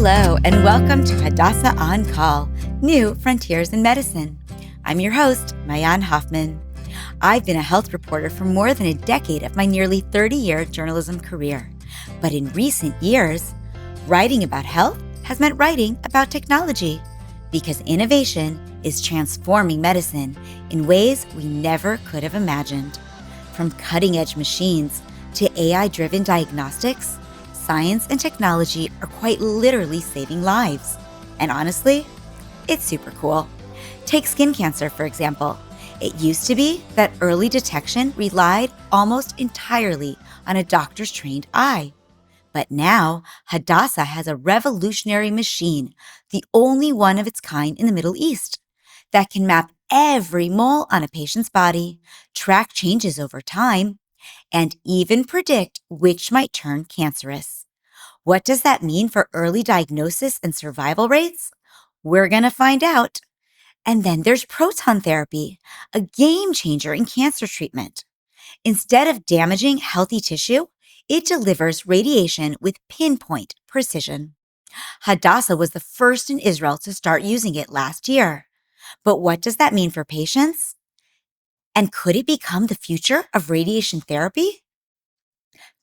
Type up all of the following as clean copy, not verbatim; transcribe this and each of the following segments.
Hello, and welcome to Hadassah On Call, New Frontiers in Medicine. I'm your host, Mayan Hoffman. I've been a health reporter for more than a decade of my nearly 30-year journalism career. But in recent years, writing about health has meant writing about technology, because innovation is transforming medicine in ways we never could have imagined. From cutting-edge machines to AI-driven diagnostics, science and technology are quite literally saving lives. And honestly, it's super cool. Take skin cancer, for example. It used to be that early detection relied almost entirely on a doctor's trained eye. But now, Hadassah has a revolutionary machine, the only one of its kind in the Middle East, that can map every mole on a patient's body, track changes over time, and even predict which might turn cancerous. What does that mean for early diagnosis and survival rates? We're going to find out. And then there's proton therapy, a game changer in cancer treatment. Instead of damaging healthy tissue, it delivers radiation with pinpoint precision. Hadassah was the first in Israel to start using it last year. But what does that mean for patients? And could it become the future of radiation therapy?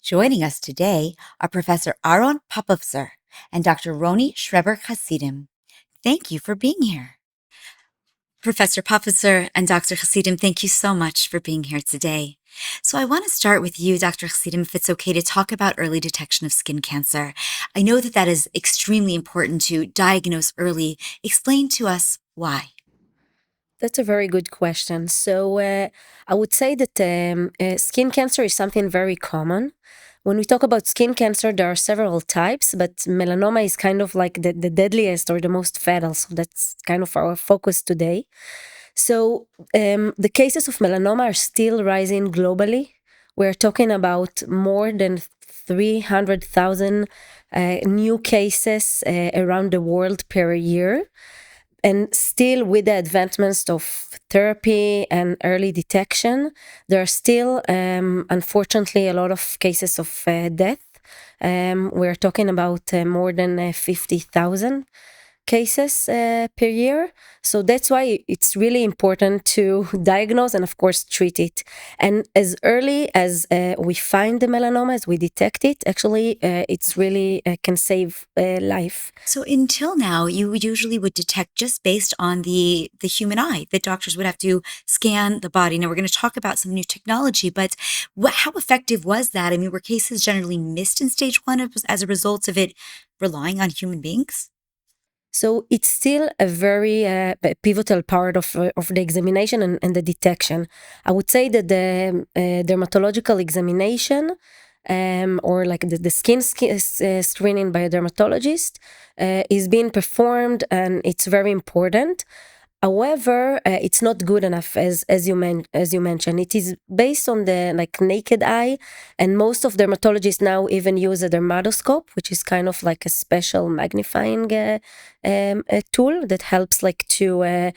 Joining us today are Professor Aaron Popovtzer and Dr. Roni Schreber-Chassidim. Thank you for being here. Professor Popovtzer and Dr. Chassidim, thank you so much for being here today. So I want to start with you, Dr. Chassidim, if it's okay to talk about early detection of skin cancer. I know that that is extremely important to diagnose early. Explain to us why. That's a very good question. So I would say that skin cancer is something very common. When we talk about skin cancer, there are several types, but melanoma is kind of like the deadliest or the most fatal. So that's kind of our focus today. So the cases of melanoma are still rising globally. We're talking about more than 300,000 new cases around the world per year. And still, with the advancements of therapy and early detection, there are still, unfortunately, a lot of cases of death. We're talking about more than 50,000 cases per year. So that's why it's really important to diagnose and, of course, treat it. And as early as we find the melanoma, as we detect it, actually, it's really can save life. So until now, you usually would detect just based on the human eye. The doctors would have to scan the body. Now, we're going to talk about some new technology, but how effective was that? I mean, were cases generally missed in stage 1 as a result of it relying on human beings? So it's still a very pivotal part of the examination and the detection. I would say that the dermatological examination or like the skin screening by a dermatologist is being performed, and it's very important. However, it's not good enough as you mentioned. It is based on the like naked eye, and most of dermatologists now even use a dermatoscope, which is kind of like a special magnifying a tool that helps like to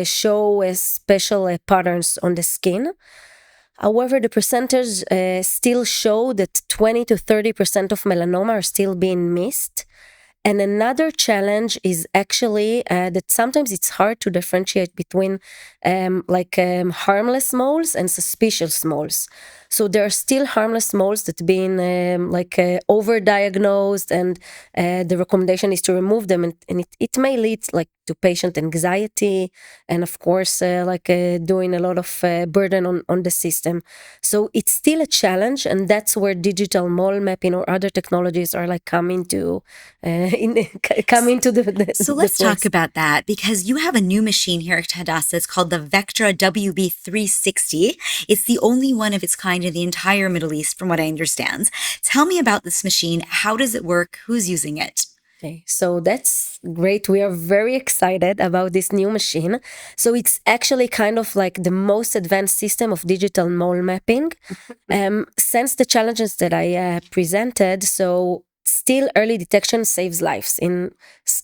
show special patterns on the skin. However, the percentage still show that 20 to 30% of melanoma are still being missed. And another challenge is actually that sometimes it's hard to differentiate between harmless moles and suspicious moles. So there are still harmless moles that being overdiagnosed, and the recommendation is to remove them, and it may lead like to patient anxiety, and of course doing a lot of burden on the system. So it's still a challenge, and that's where digital mole mapping or other technologies are like coming to the So let's talk about that, because you have a new machine here at Hadassah. It's called the Vectra WB360. It's the only one of its kind in the entire Middle East, from what I understand. Tell me about this machine. How does it work? Who's using it? Okay, so that's great. We are very excited about this new machine. So it's actually kind of like the most advanced system of digital mole mapping. Since the challenges that I presented, so still early detection saves lives in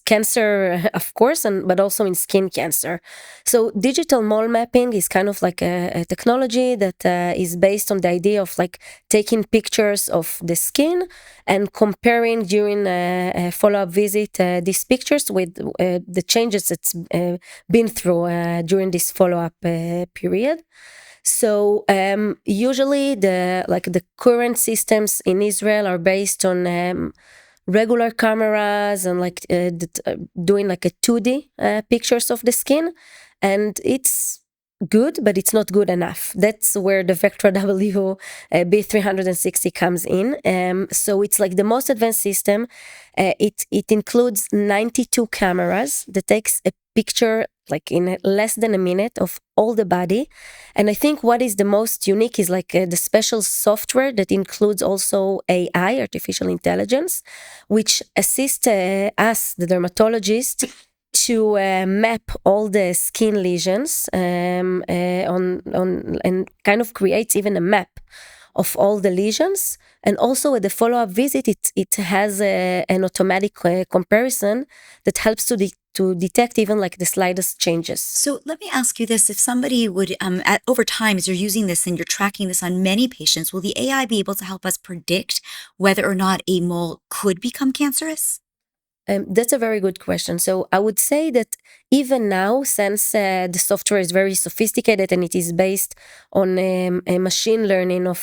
cancer, of course, but also in skin cancer. So digital mole mapping is kind of like a technology that is based on the idea of like taking pictures of the skin and comparing during a follow-up visit these pictures with the changes that's been through during this follow-up period. So usually the current systems in Israel are based on regular cameras and like doing like a 2D pictures of the skin, and it's good, but it's not good enough. That's where the Vectra W B360 comes in. So it's like the most advanced system. It includes 92 cameras that takes a picture like in less than a minute of all the body. And I think what is the most unique is like the special software that includes also AI, artificial intelligence, which assists us, the dermatologist, to map all the skin lesions on and kind of creates even a map of all the lesions. And also at the follow-up visit, it has an automatic comparison that helps to detect even like the slightest changes. So let me ask you this. If somebody would, over time, as you're using this and you're tracking this on many patients, will the AI be able to help us predict whether or not a mole could become cancerous? That's a very good question. So I would say that even now, since the software is very sophisticated and it is based on a machine learning of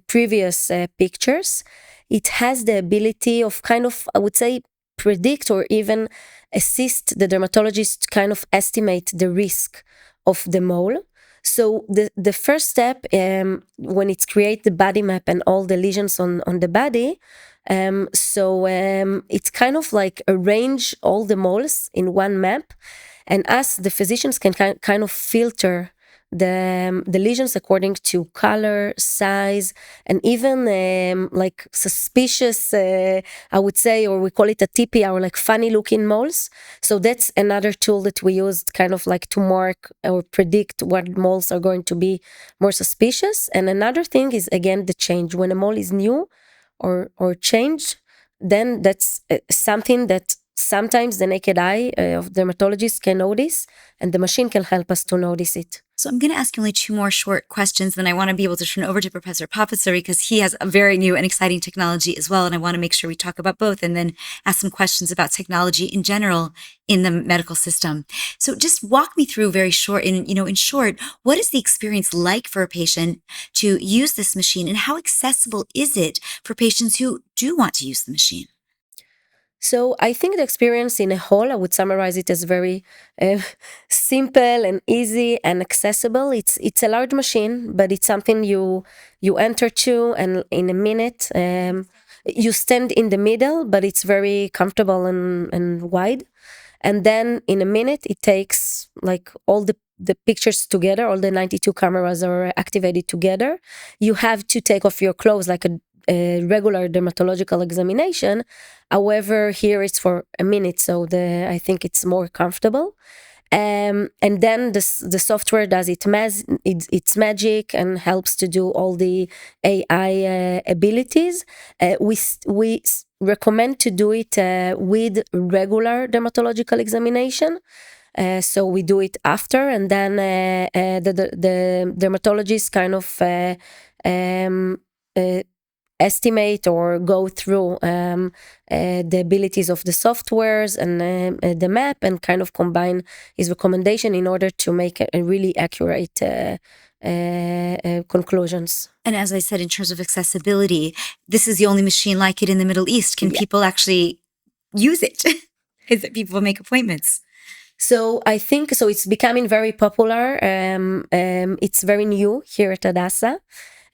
previous pictures, it has the ability of kind of, I would say, predict or even assist the dermatologist to kind of estimate the risk of the mole. So the first step when it's create the body map and all the lesions on the body, it's kind of like arrange all the moles in one map, and us, the physicians, can kind of filter the lesions according to color, size, and even like suspicious, I would say, or we call it a TPR, or like funny looking moles. So that's another tool that we used kind of like to mark or predict what moles are going to be more suspicious. And another thing is, again, the change. When a mole is new or changed, then that's something that sometimes the naked eye of dermatologists can notice, and the machine can help us to notice it. So I'm going to ask you only two more short questions, then I want to be able to turn over to Professor Papasari because he has a very new and exciting technology as well, and I want to make sure we talk about both and then ask some questions about technology in general in the medical system. So just walk me through very short, in short, what is the experience like for a patient to use this machine, and how accessible is it for patients who do want to use the machine? So I think the experience in a whole, I would summarize it as very simple and easy and accessible. It's a large machine, but it's something you enter to, and in a minute you stand in the middle, but it's very comfortable and wide. And then in a minute it takes like all the pictures together, all the 92 cameras are activated together. You have to take off your clothes like a regular dermatological examination. However, here it's for a minute, so I think it's more comfortable. And then the software does its magic and helps to do all the AI abilities. We recommend to do it with regular dermatological examination. So we do it after, and then the dermatologist kind of estimate or go through the abilities of the softwares and the map, and kind of combine his recommendation in order to make a really accurate conclusions. And as I said, in terms of accessibility, this is the only machine like it in the Middle East. Can people actually use it? Is it people make appointments? So I think so. It's becoming very popular. It's very new here at Hadassah.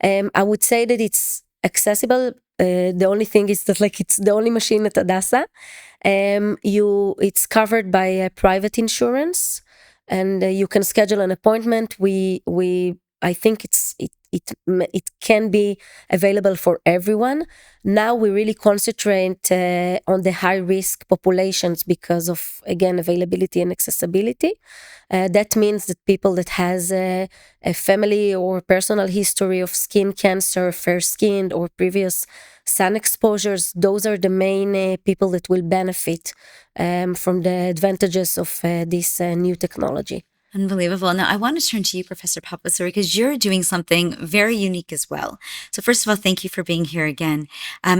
I would say that it's accessible. The only thing is that like it's the only machine at Hadassah. It's covered by a private insurance, and you can schedule an appointment. We I think it can be available for everyone. Now we really concentrate on the high risk populations because of, again, availability and accessibility. That means that people that has a family or personal history of skin cancer, fair skinned, or previous sun exposures, those are the main people that will benefit from the advantages of this new technology. Unbelievable. Now, I want to turn to you, Professor Papasuri, because you're doing something very unique as well. So, first of all, thank you for being here again.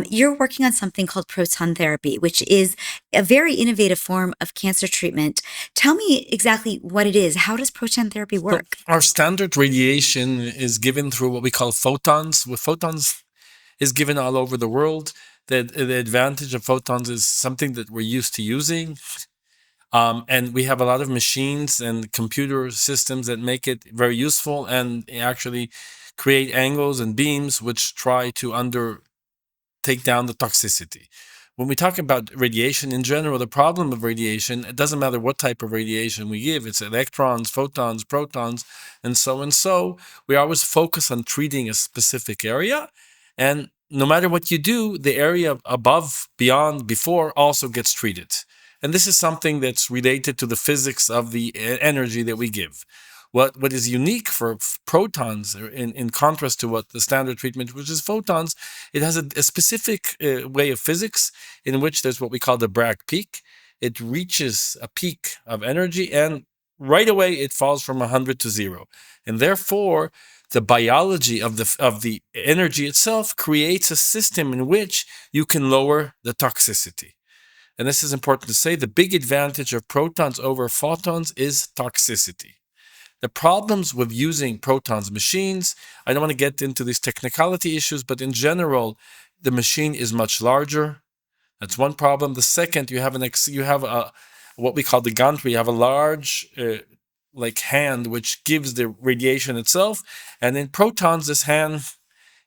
You're working on something called proton therapy, which is a very innovative form of cancer treatment. Tell me exactly what it is. How does proton therapy work? Our standard radiation is given through what we call photons. With photons is given all over the world. The advantage of photons is something that we're used to using. And we have a lot of machines and computer systems that make it very useful and actually create angles and beams which try to take down the toxicity. When we talk about radiation in general, the problem of radiation, it doesn't matter what type of radiation we give, it's electrons, photons, protons, and so and so. We always focus on treating a specific area. And no matter what you do, the area above, beyond, before also gets treated. And this is something that's related to the physics of the energy that we give. What is unique for protons, in contrast to what the standard treatment, which is photons, it has a specific way of physics in which there's what we call the Bragg peak. It reaches a peak of energy and right away it falls from 100 to 0. And therefore, the biology of the energy itself creates a system in which you can lower the toxicity. And this is important to say, the big advantage of protons over photons is toxicity. The problems with using protons machines, I don't want to get into these technicality issues, but in general, the machine is much larger. That's one problem. The second, you have what we call the gantry. You have a large hand which gives the radiation itself, and in protons, this hand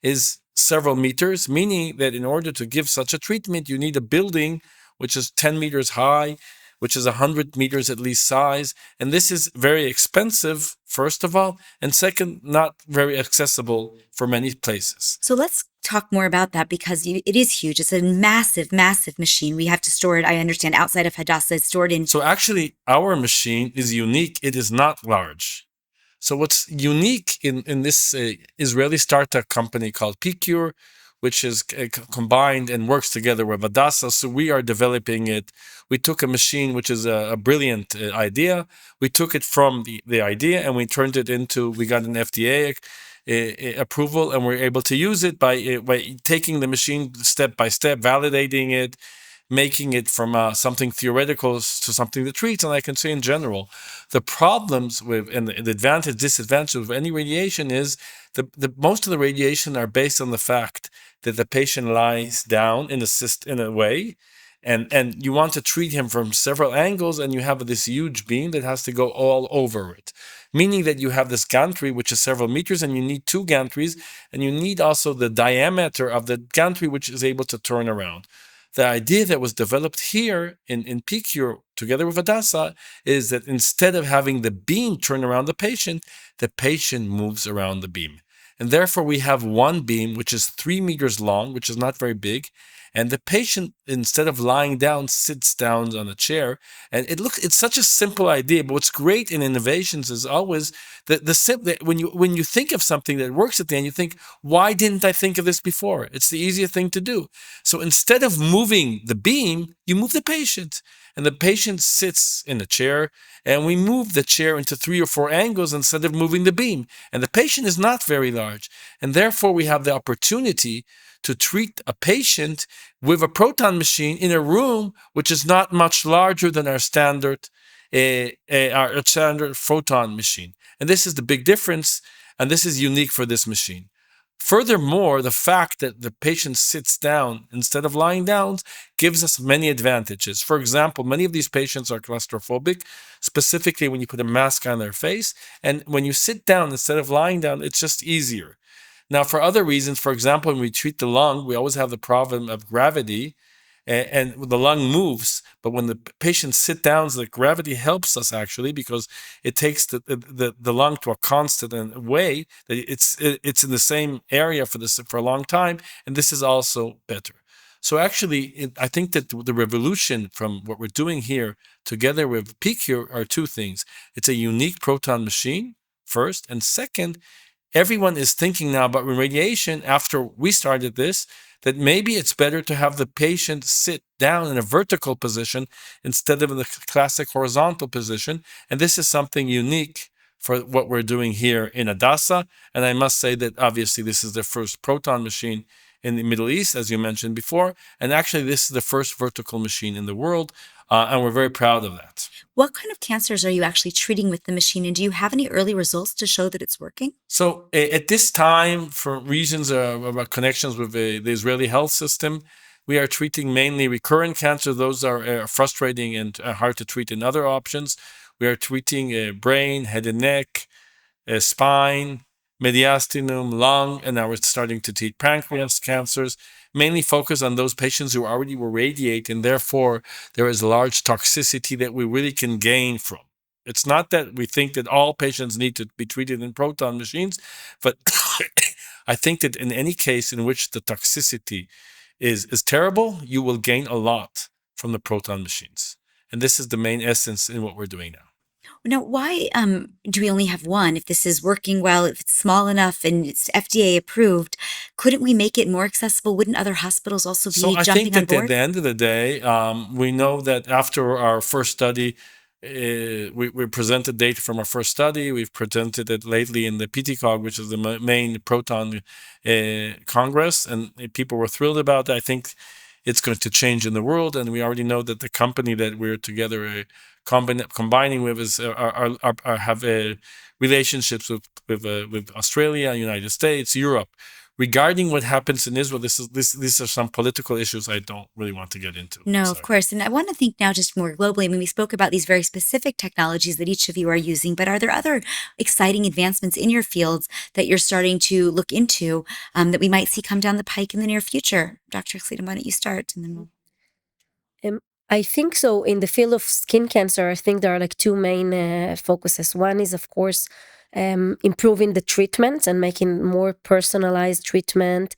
is several meters, meaning that in order to give such a treatment, you need a building which is 10 meters high, which is 100 meters at least size. And this is very expensive, first of all, and second, not very accessible for many places. So let's talk more about that, because it is huge. It's a massive, massive machine. We have to store it, I understand, outside of Hadassah. It's stored in... So actually, our machine is unique. It is not large. So what's unique in this Israeli startup company called PCure, which is combined and works together with Hadassah. So we are developing it. We took a machine, which is a brilliant idea. We took it from the idea and we turned it into, we got an FDA approval, and we're able to use it by taking the machine step by step, validating it, making it from something theoretical to something that treats. And I can say in general, the problems with, and the advantage, disadvantage of any radiation is the most of the radiation are based on the fact that the patient lies down in a way, and you want to treat him from several angles, and you have this huge beam that has to go all over it. Meaning that you have this gantry, which is several meters, and you need 2 gantries, and you need also the diameter of the gantry, which is able to turn around. The idea that was developed here in PCure together with Hadassah is that instead of having the beam turn around the patient moves around the beam. And therefore we have one beam, which is 3 meters long, which is not very big. And the patient, instead of lying down, sits down on a chair. And it's such a simple idea, but what's great in innovations is always when you think of something that works at the end, you think, why didn't I think of this before? It's the easiest thing to do. So instead of moving the beam, you move the patient. And the patient sits in a chair, and we move the chair into 3 or 4 angles instead of moving the beam. And the patient is not very large. And therefore, we have the opportunity to treat a patient with a proton machine in a room which is not much larger than our standard photon machine. And this is the big difference, and this is unique for this machine. Furthermore, the fact that the patient sits down instead of lying down gives us many advantages. For example, many of these patients are claustrophobic, specifically when you put a mask on their face. And when you sit down instead of lying down, it's just easier. Now, for other reasons, for example, when we treat the lung, we always have the problem of gravity. and the lung moves. But when the patient sit down, the gravity helps us actually, because it takes the lung to a constant way that it's in the same area for a long time, and this is also better. So actually, I think that the revolution from what we're doing here together with PQ are two things. It's a unique proton machine, first, and second, everyone is thinking now about radiation after we started this, that maybe it's better to have the patient sit down in a vertical position instead of in the classic horizontal position. And this is something unique for what we're doing here in Hadassah. And I must say that obviously this is the first proton machine in the Middle East, as you mentioned before. And actually, this is the first vertical machine in the world. And we're very proud of that. What kind of cancers are you actually treating with the machine? And do you have any early results to show that it's working? So at this time, for reasons of our connections with the Israeli health system, we are treating mainly recurrent cancer. Those are frustrating and hard to treat in other options. We are treating brain, head and neck, spine, mediastinum, lung, and now we're starting to treat pancreas cancers, mainly focus on those patients who already were radiated, and therefore there is large toxicity that we really can gain from. It's not that we think that all patients need to be treated in proton machines, but I think that in any case in which the toxicity is terrible, you will gain a lot from the proton machines. And this is the main essence in what we're doing now. Now, why do we only have one? If this is working well, if it's small enough and it's FDA approved, couldn't we make it more accessible? Wouldn't other hospitals also be So I jumping think on that at board? the end of the day, we know that after our first study, we presented data from our first study. We've presented it lately in the PTCOG, which is the main proton congress, and people were thrilled about it. I think it's going to change in the world, and we already know that the company that we're together combining with is have relationships with Australia, United States, Europe. Regarding what happens in Israel, these are some political issues I don't really want to get into. No, of course. And I want to think now just more globally. I mean, we spoke about these very specific technologies that each of you are using, but are there other exciting advancements in your fields that you're starting to look into that we might see come down the pike in the near future? Dr. Xlidem, why don't you start? And then we'll... I think so. In the field of skin cancer, I think there are like two main focuses. One is, of course, improving the treatment and making more personalized treatment,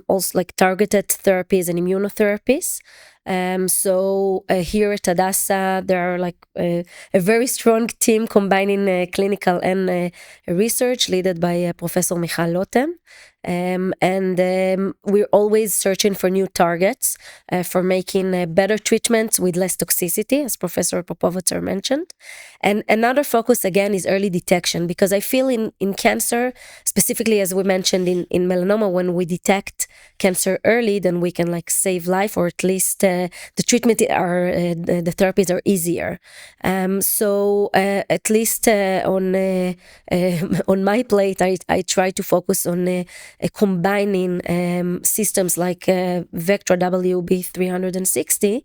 also like targeted therapies and immunotherapies. So here at Hadassah, there are like a very strong team combining clinical and research, led by Professor Michal Lotem. And we're always searching for new targets for making better treatments with less toxicity, as Professor Popovitzer mentioned. And another focus, again, is early detection, because I feel in cancer, specifically as we mentioned in melanoma, when we detect cancer early, then we can like save life, or at least the treatment the therapies are easier. So at least on my plate, I try to focus on combining systems like Vectra WB360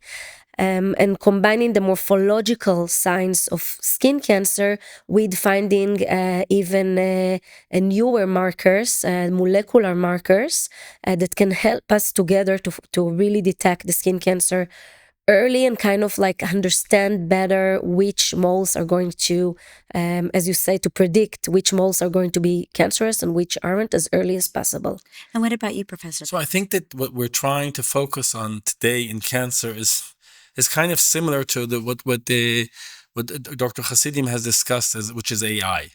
and combining the morphological signs of skin cancer with finding even newer markers, molecular markers that can help us together to really detect the skin cancer early and kind of like understand better which moles are going to, as you say, to predict which moles are going to be cancerous and which aren't as early as possible. And what about you, Professor? So I think that what we're trying to focus on today in cancer is kind of similar to what Dr. Hasidim has discussed, which is AI.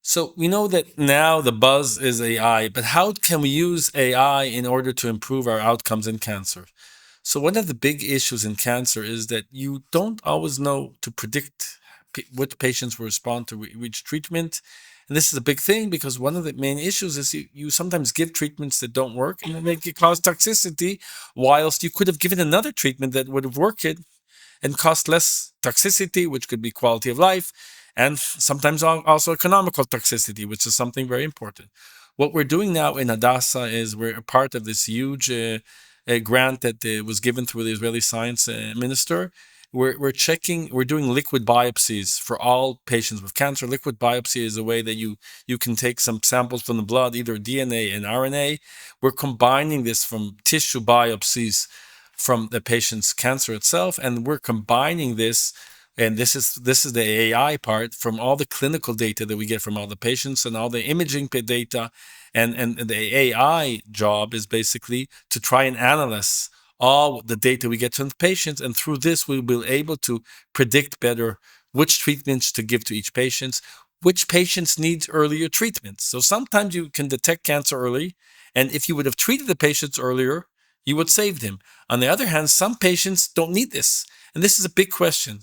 So we know that now the buzz is AI, but how can we use AI in order to improve our outcomes in cancer? So one of the big issues in cancer is that you don't always know to predict what patients will respond to which treatment. And this is a big thing, because one of the main issues is you sometimes give treatments that don't work, and then they can cause toxicity, whilst you could have given another treatment that would have worked and cost less toxicity, which could be quality of life, and sometimes also economical toxicity, which is something very important. What we're doing now in Hadassah is we're a part of this huge grant that was given through the Israeli science minister. We're doing liquid biopsies for all patients with cancer. Liquid biopsy is a way that you can take some samples from the blood, either DNA and RNA. We're combining this from tissue biopsies from the patient's cancer itself, and we're combining this. And this is the AI part from all the clinical data that we get from all the patients and all the imaging data, and the AI job is basically to try and analyze all the data we get from the patients, and through this we'll be able to predict better which treatments to give to each patient, which patients need earlier treatments. So sometimes you can detect cancer early, and if you would have treated the patients earlier, you would save them. On the other hand, some patients don't need this, and this is a big question.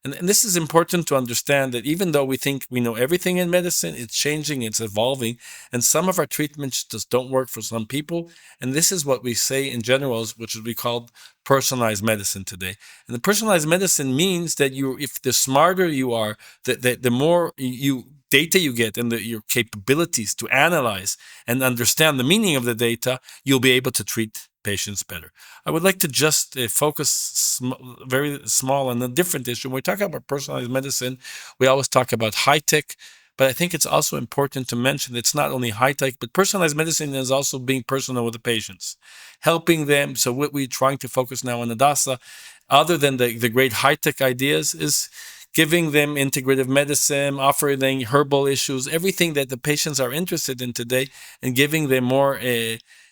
And this is important to understand, that even though we think we know everything in medicine, it's changing, it's evolving, and some of our treatments just don't work for some people. And this is what we say in general, which is we call personalized medicine today. And the personalized medicine means that if the smarter you are, the more data you get, and your capabilities to analyze and understand the meaning of the data, you'll be able to treat patients better. I would like to just focus very small on a different issue. When we talk about personalized medicine, we always talk about high tech, but I think it's also important to mention it's not only high tech, but personalized medicine is also being personal with the patients, helping them. So what we're trying to focus now on Hadassah, other than the great high tech ideas, is giving them integrative medicine, offering herbal issues, everything that the patients are interested in today, and giving them more.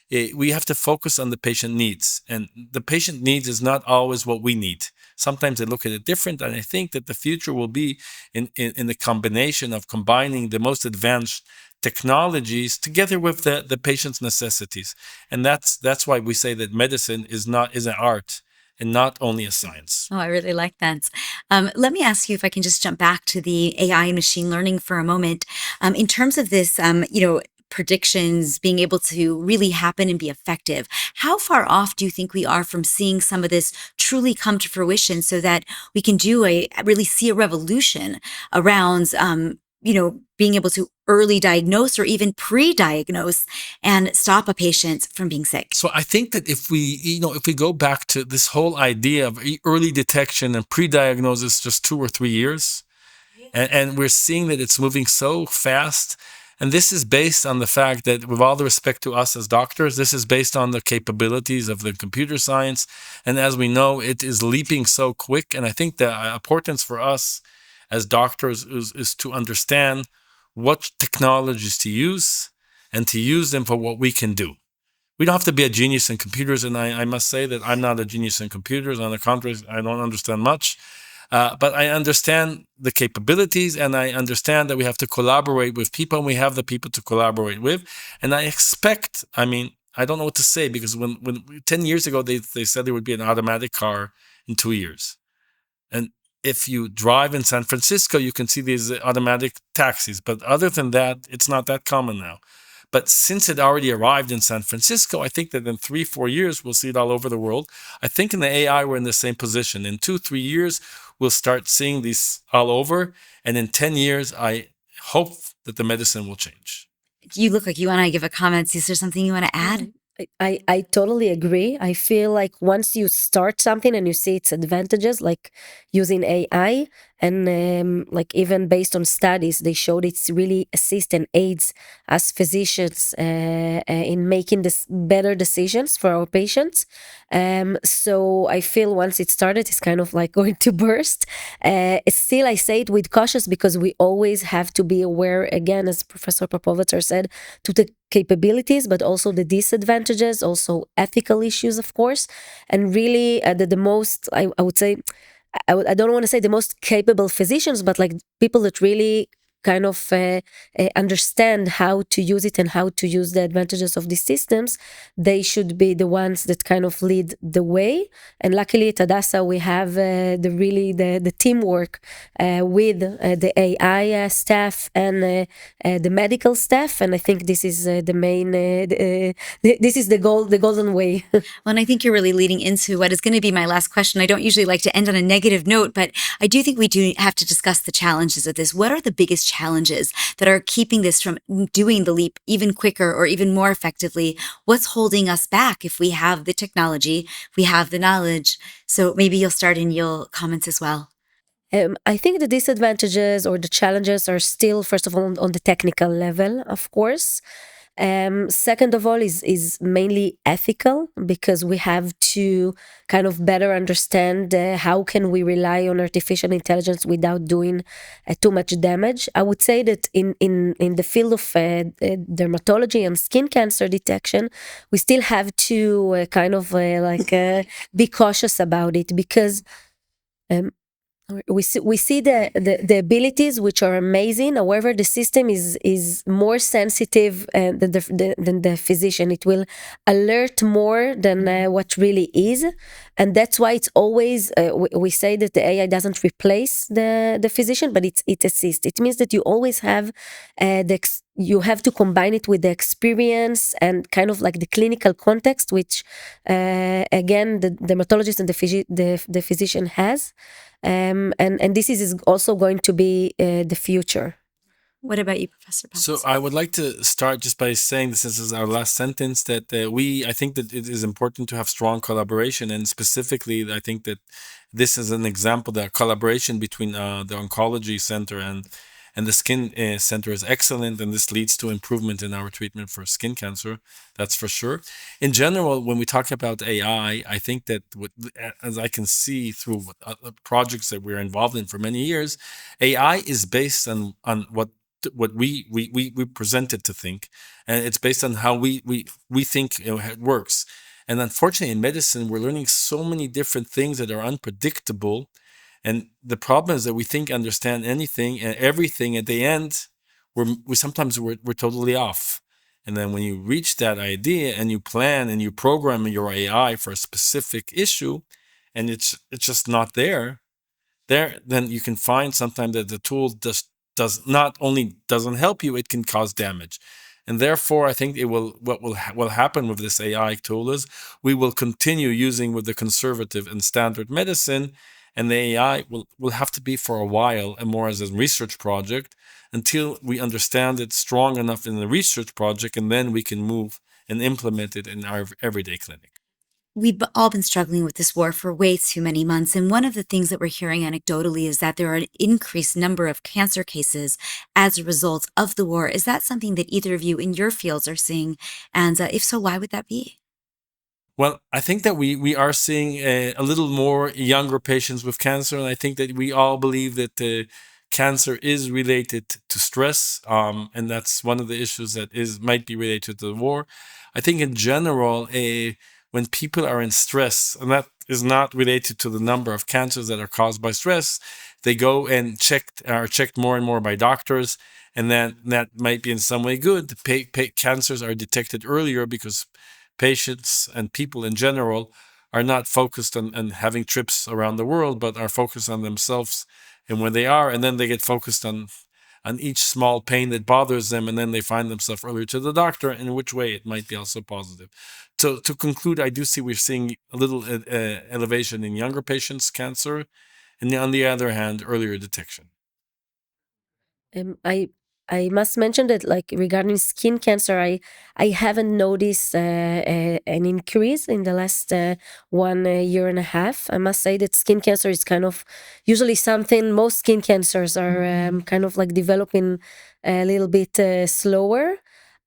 We have to focus on the patient needs, and the patient needs is not always what we need. Sometimes they look at it different, and I think that the future will be in the combination of combining the most advanced technologies together with the patient's necessities. And that's why we say that medicine is an art and not only a science. Oh, I really like that. Let me ask you if I can just jump back to the AI and machine learning for a moment. In terms of this, predictions being able to really happen and be effective, how far off do you think we are from seeing some of this truly come to fruition, so that we can really see a revolution around, being able to early diagnose or even pre-diagnose and stop a patient from being sick? So I think that if we go back to this whole idea of early detection and pre-diagnosis just 2 or 3 years, and we're seeing that it's moving so fast. And this is based on the fact that, with all the respect to us as doctors, this is based on the capabilities of the computer science. And as we know, it is leaping so quick. And I think the importance for us as doctors is to understand what technologies to use, and to use them for what we can do. We don't have to be a genius in computers. And I must say that I'm not a genius in computers. On the contrary, I don't understand much. But I understand the capabilities, and I understand that we have to collaborate with people, and we have the people to collaborate with. And I expect, I don't know what to say, because when 10 years ago, they said there would be an automatic car in 2 years. And if you drive in San Francisco, you can see these automatic taxis. But other than that, it's not that common now. But since it already arrived in San Francisco, I think that in 3-4 years, we'll see it all over the world. I think in the AI, we're in the same position. In 2-3 years, we'll start seeing these all over. And in 10 years, I hope that the medicine will change. You look like you want to give a comment. Is there something you want to add? I totally agree. I feel like once you start something and you see its advantages, like using AI, and like even based on studies, they showed it's really assists and aids us physicians in making this better decisions for our patients. So I feel once it started, it's kind of like going to burst. Still, I say it with cautious, because we always have to be aware, again, as Professor Popovitzer said, to the capabilities, but also the disadvantages, also ethical issues, of course. And really, the most, I would say, I don't want to say the most capable physicians, but like people that really kind of understand how to use it and how to use the advantages of these systems, they should be the ones that kind of lead the way. And luckily at Hadassah, we have the teamwork with the AI staff and the medical staff. And I think this is the main, this is the golden way. Well, and I think you're really leading into what is going to be my last question. I don't usually like to end on a negative note, but I do think we do have to discuss the challenges of this. What are the biggest challenges that are keeping this from doing the leap even quicker or even more effectively? What's holding us back if we have the technology, we have the knowledge? So maybe you'll start and you'll comment as well. I think the disadvantages or the challenges are still, first of all, on the technical level, of course. Second of all is mainly ethical, because we have to kind of better understand how can we rely on artificial intelligence without doing too much damage. I would say that in the field of dermatology and skin cancer detection, we still have to be cautious about it, because we see the abilities, which are amazing. However, the system is more sensitive than the physician. It will alert more than what really is, and that's why it's always we say that the AI doesn't replace the physician, but it assists. It means that you always have you have to combine it with the experience and kind of like the clinical context, which again the dermatologist and the physician has. And this is also going to be the future. What about you, Professor Batts? So I would like to start just by saying this is our last sentence, that I think that it is important to have strong collaboration, and specifically I think that this is an example that collaboration between the oncology center and the skin center is excellent, and this leads to improvement in our treatment for skin cancer. That's for sure. In general, when we talk about AI, I think that as I can see through projects that we're involved in for many years, AI is based on what we present it to think, and it's based on how we think it works. And unfortunately, in medicine, we're learning so many different things that are unpredictable. And the problem is that we think understand anything and everything. At the end, we're totally off. And then when you reach that idea and you plan and you program your AI for a specific issue, and it's just not there, then you can find sometimes that the tool does not only doesn't help you, it can cause damage. And therefore, I think what will happen with this AI tool is we will continue using with the conservative and standard medicine, and the AI will have to be for a while and more as a research project until we understand it strong enough in the research project, and then we can move and implement it in our everyday clinic. We've all been struggling with this war for way too many months, and one of the things that we're hearing anecdotally is that there are an increased number of cancer cases as a result of the war. Is that something that either of you in your fields are seeing? And if so, why would that be? Well, I think that we are seeing a little more younger patients with cancer, and I think that we all believe that cancer is related to stress, and that's one of the issues that might be related to the war. I think in general, when people are in stress, and that is not related to the number of cancers that are caused by stress, they go and are checked more and more by doctors, and then that might be in some way good. Cancers are detected earlier because patients and people in general are not focused on having trips around the world, but are focused on themselves and where they are, and then they get focused on each small pain that bothers them, and then they find themselves earlier to the doctor, in which way it might be also positive. So to conclude, I do see we're seeing a little elevation in younger patients' cancer, and on the other hand, earlier detection. I must mention that, like, regarding skin cancer, I haven't noticed an increase in the last 1 year and a half. I must say that skin cancer is kind of usually something, most skin cancers are kind of like developing a little bit slower.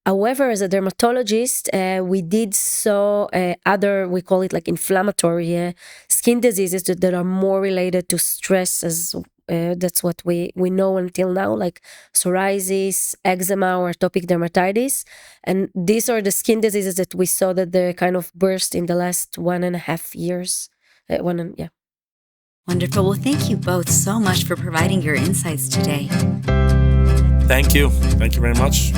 However, as a dermatologist, we did saw other, we call it like inflammatory skin diseases that are more related to stress, as that's what we know until now, like psoriasis, eczema, or atopic dermatitis. And these are the skin diseases that we saw that they kind of burst in the last 1.5 years. Yeah. Wonderful. Well, thank you both so much for providing your insights today. Thank you. Thank you very much.